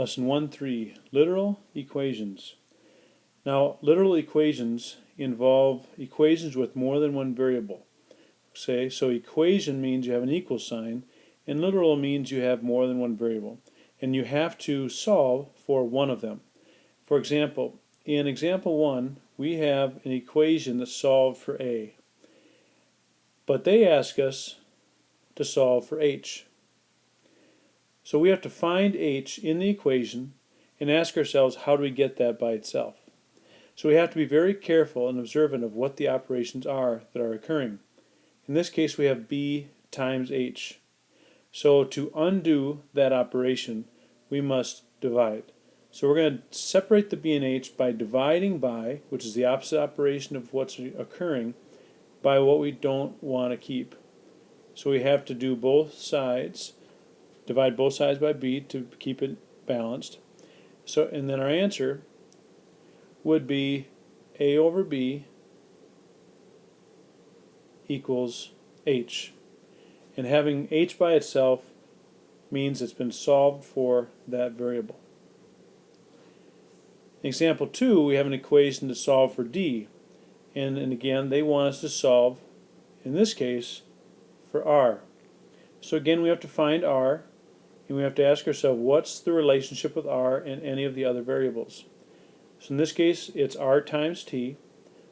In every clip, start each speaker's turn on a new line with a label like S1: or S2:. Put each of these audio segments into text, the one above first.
S1: Lesson 1.3, Literal Equations. Now, literal equations involve equations with more than one variable. So equation means you have an equal sign, and literal means you have more than one variable. And you have to solve for one of them. For example, in example 1, we have an equation that's solved for A. But they ask us to solve for H. So we have to find H in the equation and ask ourselves, how do we get that by itself? So we have to be very careful and observant of what the operations are that are occurring. In this case, we have B times H. So to undo that operation, we must divide. So we're going to separate the B and H by dividing by, which is the opposite operation of what's occurring, by what we don't want to keep. So we have to do both sides, divide both sides by B to keep it balanced. So, and then our answer would be A over B equals H. And having H by itself means it's been solved for that variable. In example 2, we have an equation to solve for D. And again, they want us to solve, in this case, for R. So again, we have to find R, and we have to ask ourselves, what's the relationship with R and any of the other variables? So in this case, it's R times T.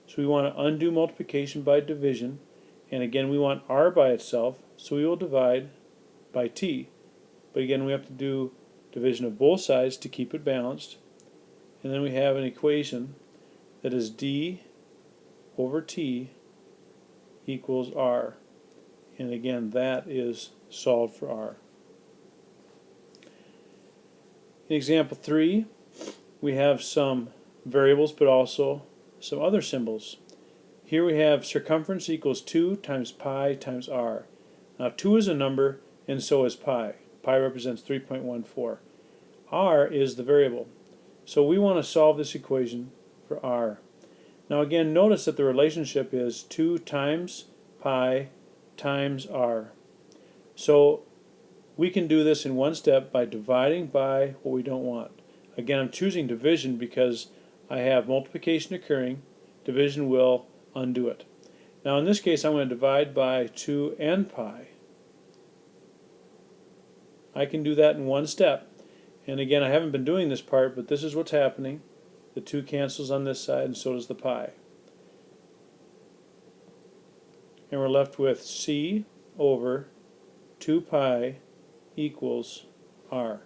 S1: So we want to undo multiplication by division. And again, we want R by itself, so we will divide by T. But again, we have to do division of both sides to keep it balanced. And then we have an equation that is D over T equals R. And again, that is solved for R. In example 3, we have some variables but also some other symbols. Here we have circumference equals 2 times pi times r. Now 2 is a number and so is pi. Pi represents 3.14. R is the variable. So we want to solve this equation for R. Now again, notice that the relationship is 2 times pi times r. So we can do this in one step by dividing by what we don't want. Again, I'm choosing division because I have multiplication occurring. Division will undo it. Now in this case, I'm going to divide by 2 and pi. I can do that in one step. And again, I haven't been doing this part, but this is what's happening. The 2 cancels on this side, and so does the pi. And we're left with C over 2 pi equals R.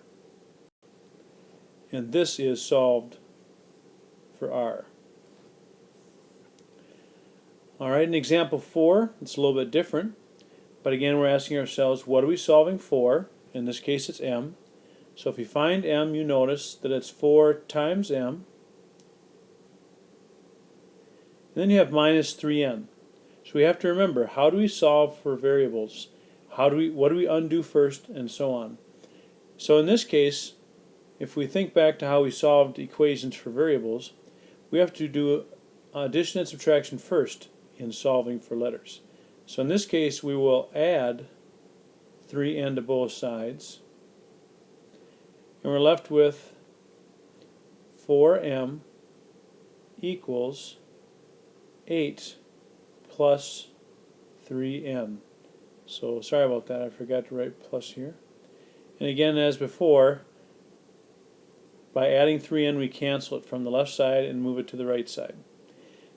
S1: And this is solved for R. Alright, in example 4, it's a little bit different. But again, we're asking ourselves, what are we solving for? In this case, it's M. So if you find M, you notice that it's 4 times M. And then you have minus 3n. So we have to remember, how do we solve for variables? What do we undo first, and so on. So in this case, if we think back to how we solved equations for variables, we have to do addition and subtraction first in solving for letters. So in this case, we will add 3n to both sides, and we're left with 4m equals 8 plus 3n. So sorry about that, I forgot to write plus here. And again, as before, by adding 3n, we cancel it from the left side and move it to the right side.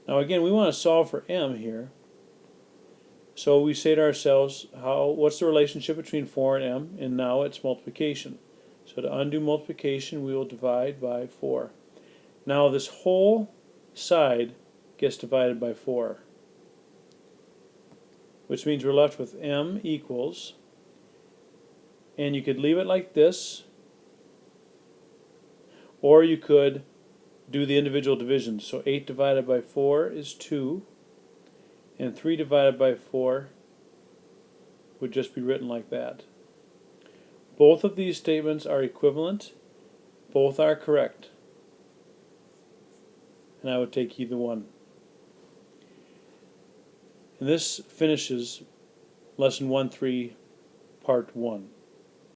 S1: Now again, we want to solve for m here. So we say to ourselves, what's the relationship between 4 and m? And now it's multiplication. So to undo multiplication, we will divide by 4. Now this whole side gets divided by 4, which means we're left with m equals, and you could leave it like this, or you could do the individual divisions. So 8 divided by 4 is 2, and 3 divided by 4 would just be written like that. Both of these statements are equivalent. Both are correct. And I would take either one. And this finishes Lesson 1.3, Part 1.